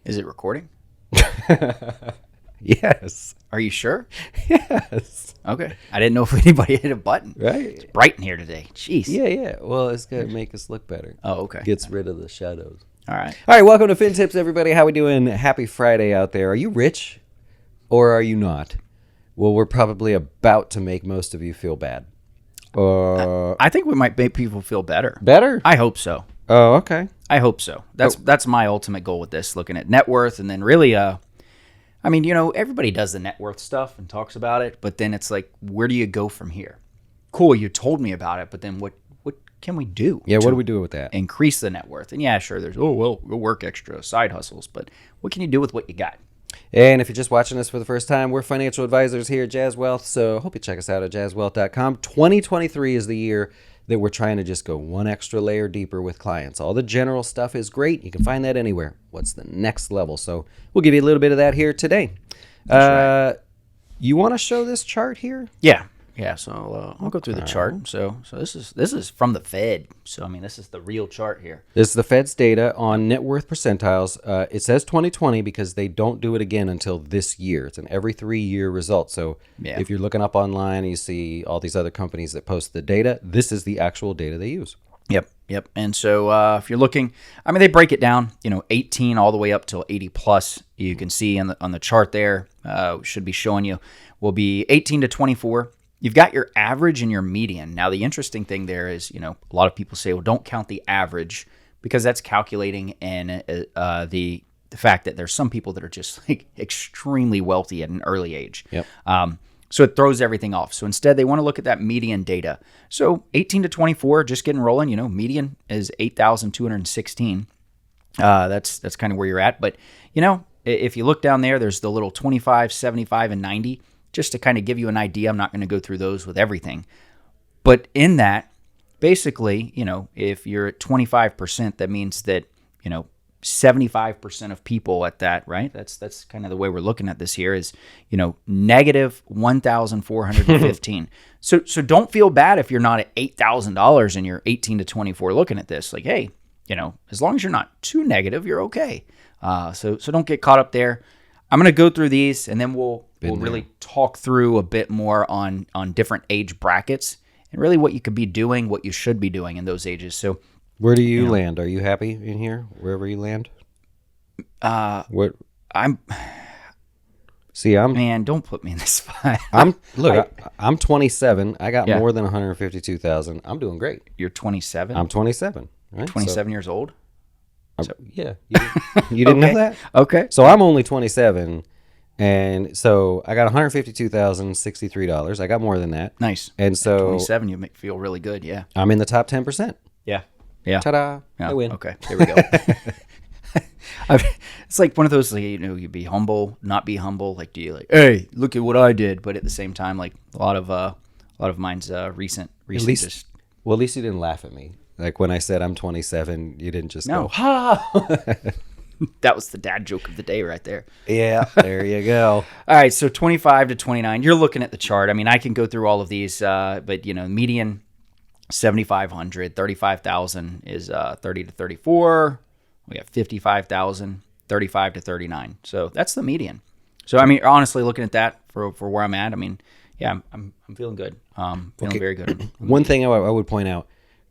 Is it recording? Yes. Are you sure? Yes. Okay. I didn't know if anybody hit a button. Right. It's bright in here today. Jeez. Yeah. Well, it's going to make us look better. Oh, okay. Gets rid of the shadows. All right. All right, welcome to FinTips, everybody. How we doing? Happy Friday out there. Are you rich or are you not? Well, we're probably about to make most of you feel bad. I think we might make people feel better. Better? I hope so. Oh, okay. I hope so. That's my ultimate goal with this, looking at net worth, and then really, I mean, everybody does the net worth stuff and talks about it, but then it's like, where do you go from here? Cool, you told me about it, but then what can we do? Yeah, what do we do with that? Increase the net worth. And yeah, sure, there's, go work extra, side hustles, but what can you do with what you got? And if you're just watching us for the first time, we're financial advisors here at Jazz Wealth, so hope you check us out at jazzwealth.com. 2023 is the year that we're trying to just go one extra layer deeper with clients. All the general stuff is great. You can find that anywhere. What's the next level? So we'll give you a little bit of that here today. Right. You want to show this chart here? Yeah, so I'll go through the chart. So this is from the Fed. So I mean, this is the real chart here. This is the Fed's data on net worth percentiles. It says 2020 because they don't do it again until this year. It's an every 3-year result. So if you're looking up online and you see all these other companies that post the data, this is the actual data they use. Yep. And so if you're looking, I mean, they break it down, 18 all the way up till 80 plus. You can see on the chart there, should be showing you, will be 18 to 24. You've got your average and your median. Now, the interesting thing there is, a lot of people say, well, don't count the average because that's calculating in the fact that there's some people that are just like extremely wealthy at an early age. Yep. So it throws everything off. So instead, they want to look at that median data. So 18 to 24, just getting rolling. Median is 8,216. That's kind of where you're at. But if you look down there, there's the little 25, 75, and 90. Just to kind of give you an idea, I'm not going to go through those with everything. But in that, basically, if you're at 25%, that means that, 75% of people at that, right? That's kind of the way we're looking at this here is, negative 1,415. So don't feel bad if you're not at $8,000 and you're 18 to 24 looking at this. Like, hey, as long as you're not too negative, you're okay. So don't get caught up there. I'm going to go through these and then we'll really talk through a bit more on different age brackets and really what you could be doing, what you should be doing in those ages. So where do you land? Are you happy in here, wherever you land? Man, don't put me in this spot. I'm 27. I got more than 152,000. I'm doing great. You're 27? I'm 27. Right? 27 years old? Yeah. You didn't know that? Okay. So I'm only 27. And so I got $152,063. I got more than that. Nice. And so 27, you make feel really good. Yeah. I'm in the top 10%. Yeah. Ta-da. Yeah. I win. Okay. There we go. It's like one of those, you be humble, not be humble. Like, do you hey, look at what I did? But at the same time, like a lot of mine's recent. At least you didn't laugh at me. Like when I said I'm 27, you didn't just go, ha! That was the dad joke of the day right there. Yeah, there you go. All right, so 25 to 29. You're looking at the chart. I mean, I can go through all of these, but, median 7,500, 35,000 is 30 to 34. We got 55,000, 35 to 39. So that's the median. So, I mean, honestly, looking at that for where I'm at, I mean, yeah, I'm feeling good. Feeling very good. One thing I would point out,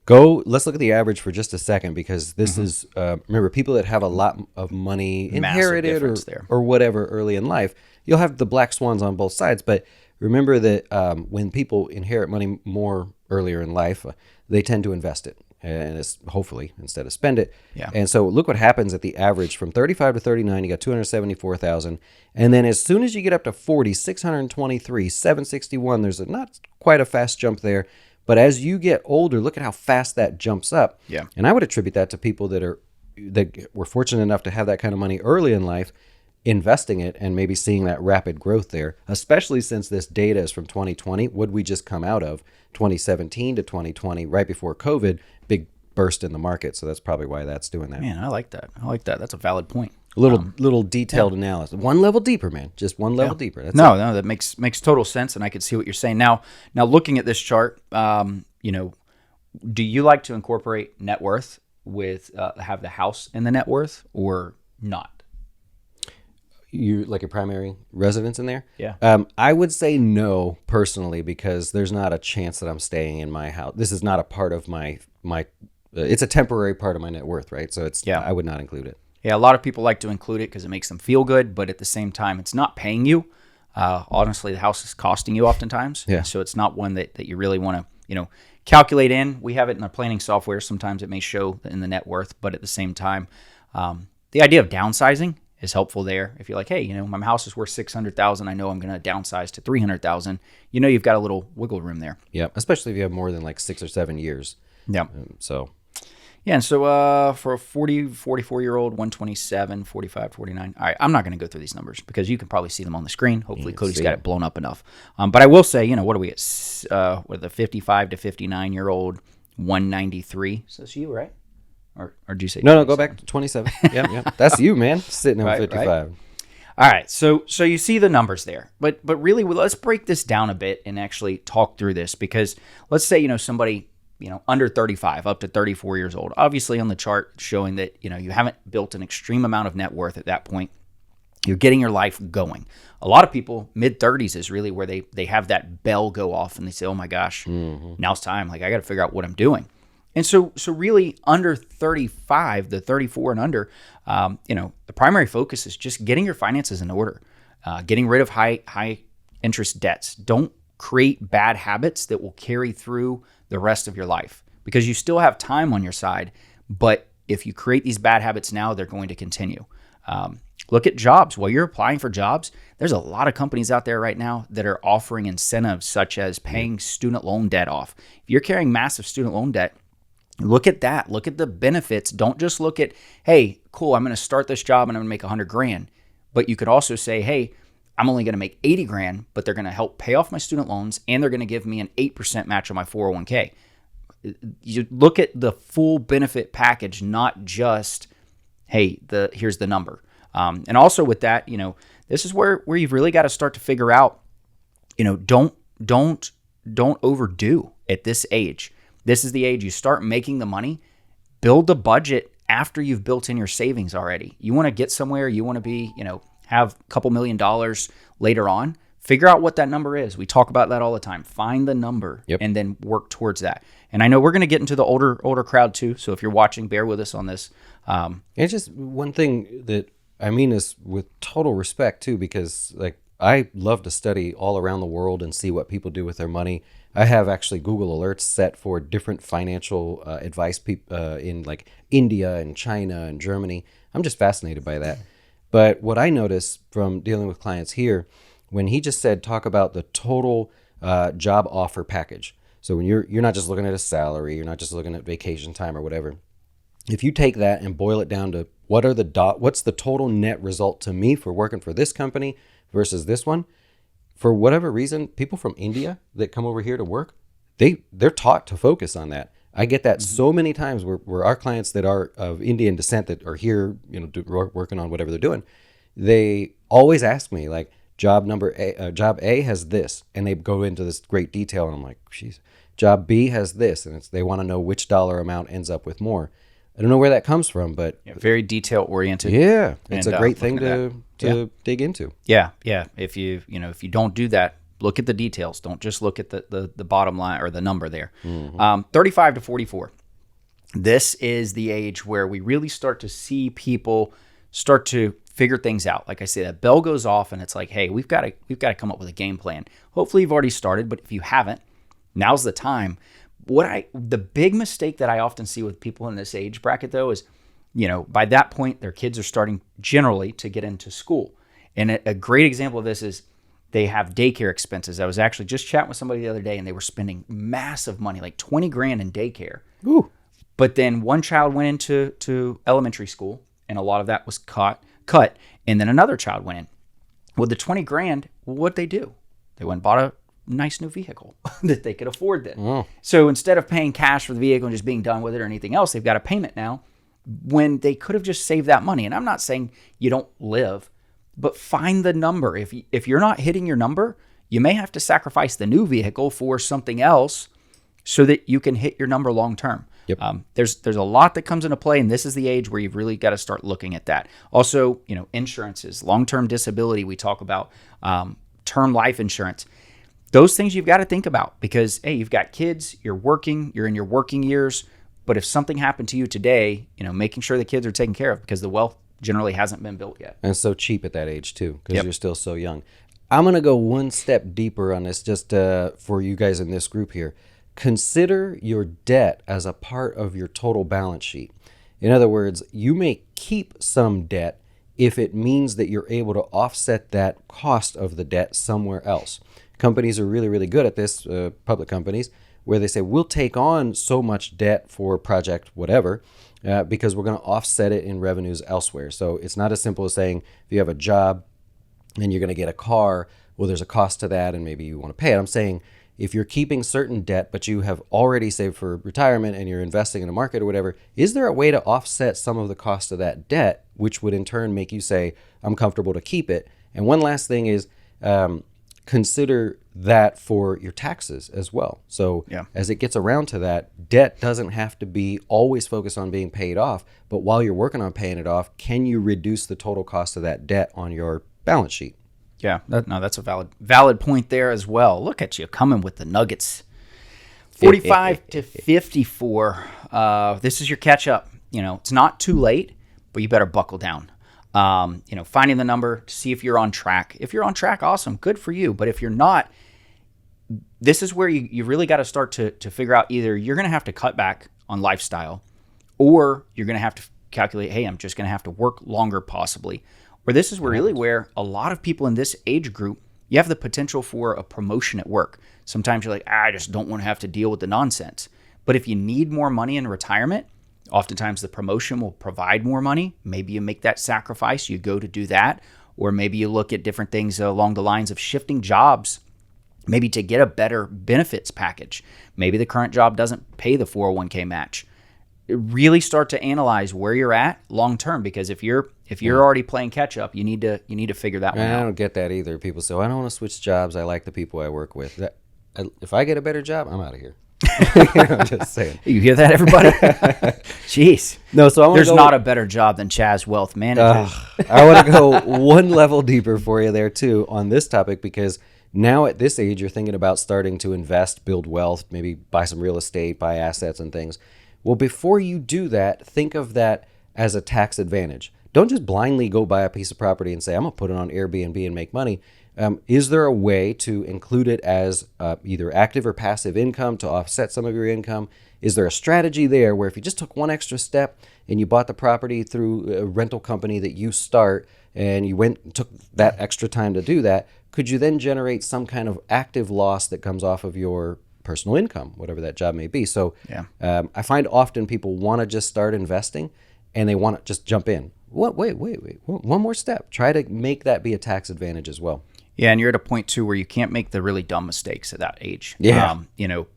let's look at the average for just a second because this is, remember, people that have a lot of money inherited or whatever early in life, you'll have the black swans on both sides. But remember that when people inherit money more earlier in life, they tend to invest it. And it's hopefully instead of spend it. Yeah. And so look what happens at the average from 35 to 39, you got 274,000. And then as soon as you get up to 40, 623, 761, there's not quite a fast jump there. But as you get older, look at how fast that jumps up. Yeah. And I would attribute that to people that were fortunate enough to have that kind of money early in life, investing it and maybe seeing that rapid growth there, especially since this data is from 2020. Would we just come out of 2017 to 2020 right before COVID, big burst in the market. So that's probably why that's doing that. Man, I like that. That's a valid point. A little detailed analysis. One level deeper, man. Just one level deeper. That's No, that makes total sense, and I can see what you're saying. Now looking at this chart, do you like to incorporate net worth with have the house in the net worth or not? you like your primary residence in there? Yeah. I would say no personally, because there's not a chance that I'm staying in my house. This is not a part of my it's a temporary part of my net worth, right? So I would not include it. Yeah, a lot of people like to include it because it makes them feel good, but at the same time, it's not paying you. Honestly, the house is costing you oftentimes. Yeah. So it's not one that you really want to, calculate in. We have it in our planning software. Sometimes it may show in the net worth, but at the same time, the idea of downsizing is helpful there. If you're like, hey, my house is worth $600,000, I know I'm going to downsize to $300,000. You've got a little wiggle room there. Yeah, especially if you have more than like 6 or 7 years. Yeah. Yeah, and so for a 40, 44-year-old, 127, 45, 49. All right, I'm not going to go through these numbers because you can probably see them on the screen. Hopefully Cody's got it blown up enough. But I will say, what do we get? With a 55 to 59-year-old, 193. So that's you, right? Or did you say No, go back to 27. Yep. That's you, man, sitting at 55. Right. All right, so you see the numbers there. But really, let's break this down a bit and actually talk through this, because let's say, somebody under 35, up to 34 years old. Obviously on the chart showing that, you haven't built an extreme amount of net worth at that point. You're getting your life going. A lot of people, mid-30s is really where they have that bell go off and they say, oh my gosh, now it's time. Like, I got to figure out what I'm doing. And so really under 35, the 34 and under, the primary focus is just getting your finances in order, getting rid of high interest debts. Don't create bad habits that will carry through the rest of your life, because you still have time on your side. But if you create these bad habits now, they're going to continue. Look at jobs. While you're applying for jobs, there's a lot of companies out there right now that are offering incentives such as paying student loan debt off. If you're carrying massive student loan debt, look at that. Look at the benefits. Don't just look at, hey, cool, I'm going to start this job and I'm going to make $100,000. But you could also say, hey, I'm only going to make $80,000, but they're going to help pay off my student loans and they're going to give me an 8% match on my 401k. You look at the full benefit package, not just, hey, here's the number. And also with that, this is where you've really got to start to figure out, don't overdo at this age. This is the age you start making the money. Build a budget after you've built in your savings already. You want to get somewhere, you want to be, have a couple $1 million later on. Figure out what that number is. We talk about that all the time. Find the number and then work towards that. And I know we're going to get into the older crowd too. So if you're watching, bear with us on this. It's just one thing that I mean is with total respect too, because like I love to study all around the world and see what people do with their money. I have actually Google alerts set for different financial advice in like India and China and Germany. I'm just fascinated by that. But what I notice from dealing with clients here, when he just said, talk about the total job offer package. So when you're not just looking at a salary, you're not just looking at vacation time or whatever. If you take that and boil it down to what's the total net result to me for working for this company versus this one, for whatever reason, people from India that come over here to work, they're taught to focus on that. I get that so many times where our clients that are of Indian descent that are here, working on whatever they're doing, they always ask me like, job A has this, and they go into this great detail, and I'm like, geez, job B has this, and they want to know which dollar amount ends up with more. I don't know where that comes from, but very detail oriented. Yeah, it's a great thing to dig into. Yeah. If you don't do that, look at the details. Don't just look at the bottom line or the number there. 35 to 44. This is the age where we really start to see people start to figure things out. Like I say, that bell goes off and it's like, hey, we've got to come up with a game plan. Hopefully you've already started, but if you haven't, now's the time. The big mistake that I often see with people in this age bracket though is, by that point their kids are starting generally to get into school. And a great example of this is they have daycare expenses. I was actually just chatting with somebody the other day and they were spending massive money, like $20,000 in daycare. Ooh. But then one child went into elementary school and a lot of that was cut, and then another child went in. With the $20,000, what'd they do? They went and bought a nice new vehicle that they could afford then. Oh. So instead of paying cash for the vehicle and just being done with it or anything else, they've got a payment now when they could have just saved that money. And I'm not saying you don't live, but find the number. If you're not hitting your number, you may have to sacrifice the new vehicle for something else so that you can hit your number long term. Yep. There's a lot that comes into play, and this is the age where you've really got to start looking at that. Also, insurances, long-term disability, we talk about term life insurance. Those things you've got to think about because, hey, you've got kids, you're working, you're in your working years. But if something happened to you today, making sure the kids are taken care of because the wealth generally hasn't been built yet. And it's so cheap at that age too because you're still so young. I'm going to go one step deeper on this just for you guys in this group here. Consider your debt as a part of your total balance sheet. In other words, you may keep some debt if it means that you're able to offset that cost of the debt somewhere else. Companies are really, really good at this, public companies, where they say, we'll take on so much debt for project whatever, because we're going to offset it in revenues elsewhere. So it's not as simple as saying, if you have a job and you're going to get a car, well, there's a cost to that and maybe you want to pay it. I'm saying if you're keeping certain debt, but you have already saved for retirement and you're investing in a market or whatever, is there a way to offset some of the cost of that debt, which would in turn make you say, I'm comfortable to keep it? And one last thing is, consider that for your taxes as well. So as it gets around to that, debt doesn't have to be always focused on being paid off, but while you're working on paying it off, can you reduce the total cost of that debt on your balance sheet? Yeah, that's a valid point there as well. Look at you coming with the nuggets. 45 to 54. This is your catch up. It's not too late, but you better buckle down. Finding the number to see if you're on track. If you're on track, awesome, good for you. But if you're not, this is where you really got to start to figure out either you're going to have to cut back on lifestyle or you're going to have to calculate, hey, I'm just going to have to work longer possibly. Or this is where a lot of people in this age group, you have the potential for a promotion at work. Sometimes you're like, I just don't want to have to deal with the nonsense. But if you need more money in retirement, oftentimes the promotion will provide more money. Maybe you make that sacrifice, you go to do that. Or maybe you look at different things along the lines of shifting jobs, maybe to get a better benefits package. Maybe the current job doesn't pay the 401k match. Really start to analyze where you're at long term, because if you're already playing catch up, you need to figure that one out. I don't get that either. People say, I don't want to switch jobs. I like the people I work with. If I get a better job, I'm out of here. I'm just saying. You hear that, everybody? Jeez. No, so there's not a better job than Chaz Wealth Managers. I want to go one level deeper for you there too on this topic, because now at this age, you're thinking about starting to invest, build wealth, maybe buy some real estate, buy assets and things. Well, before you do that, think of that as a tax advantage. Don't just blindly go buy a piece of property and say, I'm going to put it on Airbnb and make money. Is there a way to include it as either active or passive income to offset some of your income? Is there a strategy there where if you just took one extra step and you bought the property through a rental company that you start and you went and took that extra time to do that, could you then generate some kind of active loss that comes off of your personal income, whatever that job may be? So I find often people want to just start investing and they want to just jump in. Wait, one more step. Try to make that be a tax advantage as well. Yeah, and you're at a point too where you can't make the really dumb mistakes at that age. Yeah.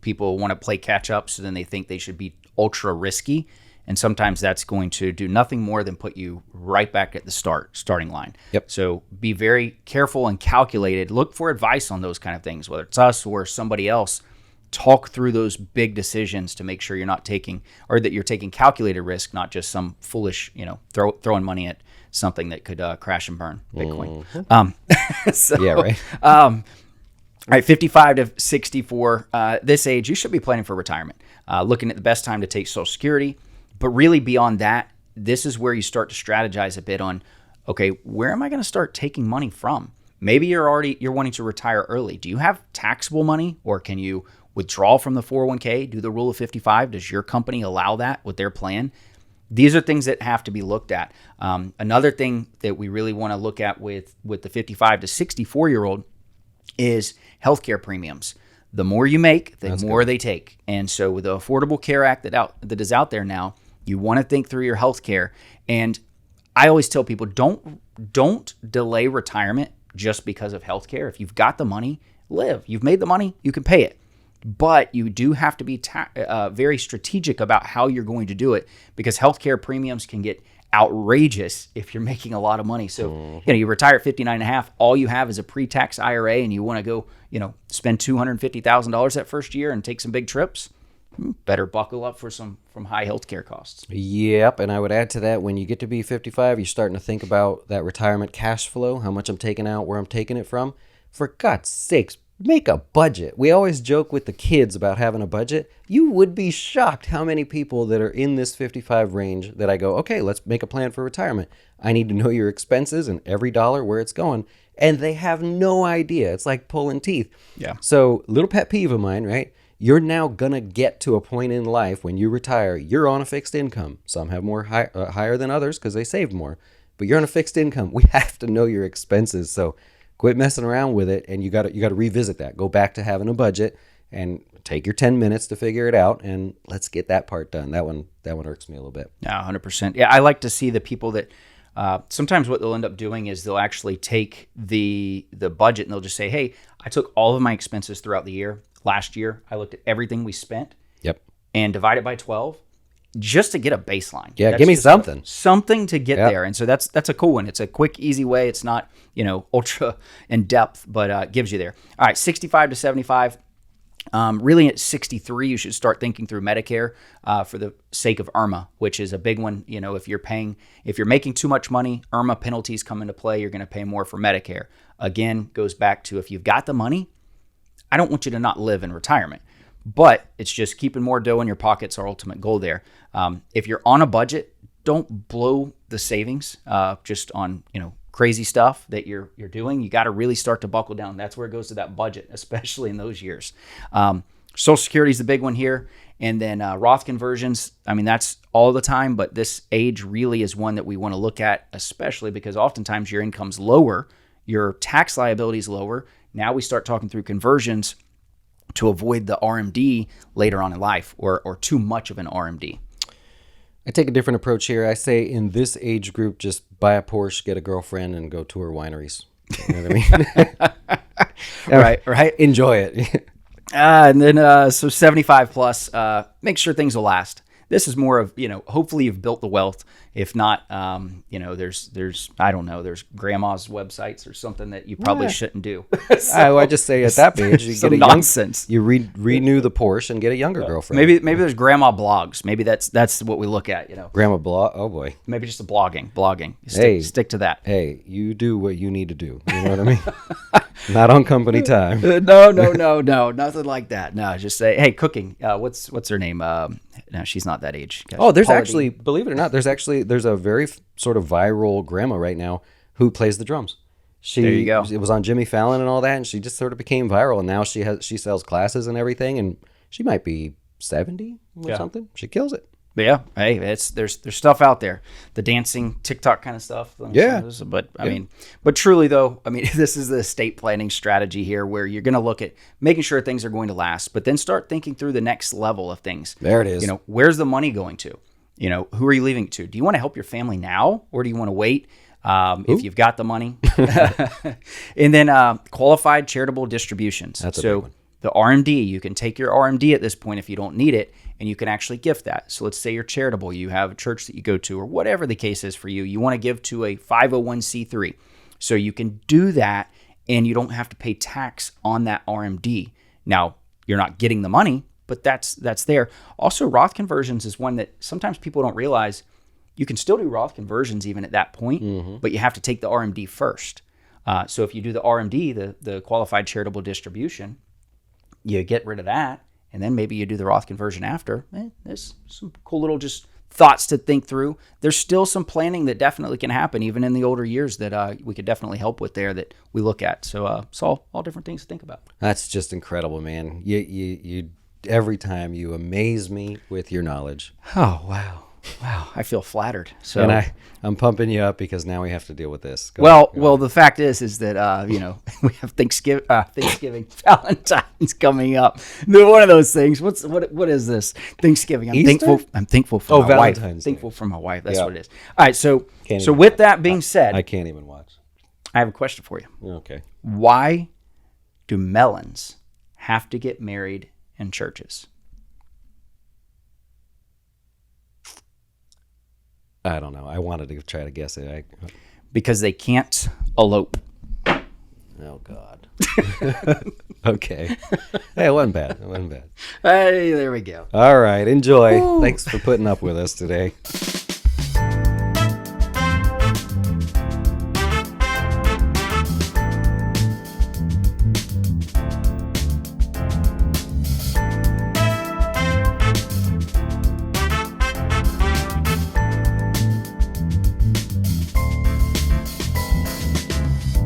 People want to play catch up, so then they think they should be ultra risky, and sometimes that's going to do nothing more than put you right back at the starting line. Yep. So be very careful and calculated. Look for advice on those kind of things, whether it's us or somebody else. Talk through those big decisions to make sure you're not taking, or that you're taking calculated risk, not just some foolish, throwing money at something that could crash and burn Bitcoin. Mm-hmm. Yeah, right. All right, 55 to 64, this age, you should be planning for retirement, looking at the best time to take Social Security. But really beyond that, this is where you start to strategize a bit on, okay, where am I going to start taking money from? Maybe you're wanting to retire early. Do you have taxable money, or can you withdraw from the 401k, do the rule of 55? Does your company allow that with their plan? These are things that have to be looked at. Another thing that we really want to look at with the 55 to 64-year-old is healthcare premiums. The more you make, the more they take. And so with the Affordable Care Act that is out there now, you want to think through your healthcare. And I always tell people, don't delay retirement just because of healthcare. If you've got the money, live. You've made the money, you can pay it. But you do have to be very strategic about how you're going to do it, because healthcare premiums can get outrageous if you're making a lot of money. So, you retire at 59 and a half, all you have is a pre-tax IRA, and you want to go, spend $250,000 that first year and take some big trips. better buckle up for some high healthcare costs. Yep, and I would add to that, when you get to be 55, you're starting to think about that retirement cash flow, how much I'm taking out, where I'm taking it from. For God's sakes, make a budget. We always joke with the kids about having a budget. You would be shocked how many people that are in this 55 range that I go, okay, let's make a plan for retirement. I need to know your expenses and every dollar where it's going. And they have no idea. It's like pulling teeth. Yeah. So, little pet peeve of mine, right? You're now going to get to a point in life when you retire, you're on a fixed income. Some have more higher than others because they saved more. But you're on a fixed income. We have to know your expenses. So quit messing around with it, and you got to revisit that. Go back to having a budget and take your 10 minutes to figure it out, and let's get that part done. That one irks me a little bit. Yeah, 100%. Yeah, I like to see the people that sometimes what they'll end up doing is they'll actually take the budget and they'll just say, hey, I took all of my expenses throughout the year. Last year, I looked at everything we spent. Yep. And divide it by 12 just to get a baseline. Yeah, give me something. Something to get there. And so that's a cool one. It's a quick, easy way. It's not, ultra in depth, but gives you there. All right, 65 to 75. Really at 63, you should start thinking through Medicare for the sake of IRMA, which is a big one. If you're making too much money, IRMA penalties come into play. You're going to pay more for Medicare. Again, goes back to if you've got the money, I don't want you to not live in retirement, but it's just keeping more dough in your pockets, our ultimate goal there. If you're on a budget, don't blow the savings just on, crazy stuff that you're doing. You got to really start to buckle down. That's where it goes to that budget, especially in those years. Social Security is the big one here. And then Roth conversions, that's all the time, but this age really is one that we want to look at, especially because oftentimes your income's lower, your tax liability is lower. Now we start talking through conversions to avoid the RMD later on in life or too much of an RMD. I take a different approach here. I say in this age group, just buy a Porsche, get a girlfriend, and go tour wineries. You know what I mean? Right. Enjoy it. And then, so 75 plus, make sure things will last. This is more of, hopefully you've built the wealth. If not, there's I don't know, there's grandma's websites or something that you probably shouldn't do. I just say at that age, you get a nonsense. You renew the Porsche and get a younger girlfriend. Maybe there's grandma blogs. Maybe that's what we look at, Grandma blog. Oh boy. Maybe just a blogging. Stick to that. Hey, you do what you need to do. You know what I mean? Not on company time. No, nothing like that. No, just say, hey, cooking. What's her name? No, she's not that age. Gosh, there's actually, believe it or not, there's a very sort of viral grandma right now who plays the drums. There you go. It was on Jimmy Fallon and all that, and she just sort of became viral. And now she sells classes and everything, and she might be 70 or something. She kills it. But yeah, hey, there's stuff out there, the dancing TikTok kind of stuff. Yeah, but but truly though, this is the estate planning strategy here, where you're going to look at making sure things are going to last, but then start thinking through the next level of things. There it is. Where's the money going to? Who are you leaving it to? Do you want to help your family now, or do you want to wait? If you've got the money, and then qualified charitable distributions. That's a big one. The RMD, you can take your RMD at this point if you don't need it, and you can actually gift that. So let's say you're charitable, you have a church that you go to, or whatever the case is for you. You want to give to a 501c3. So you can do that, and you don't have to pay tax on that RMD. Now, you're not getting the money, but that's there. Also, Roth conversions is one that sometimes people don't realize. You can still do Roth conversions even at that point, but you have to take the RMD first. So if you do the RMD, the qualified charitable distribution, you get rid of that, and then maybe you do the Roth conversion after. There's some cool little just thoughts to think through. There's still some planning that definitely can happen, even in the older years, that we could definitely help with there that we look at. So it's all different things to think about. That's just incredible, man. You every time you amaze me with your knowledge. Oh, wow. I feel flattered. So, and I'm pumping you up because now we have to deal with this. Go on. The fact is that we have Thanksgiving, Valentine's coming up. One of those things. What is this? Thanksgiving. I'm thankful for my wife. Thankful for my wife. That's what it is. All right. So with that being said, I can't even watch. I have a question for you. Okay. Why do melons have to get married in churches? I don't know. I wanted to try to guess it. Because they can't elope. Oh, God. Okay. Hey, it wasn't bad. It wasn't bad. Hey, there we go. All right. Enjoy. Thanks for putting up with us today.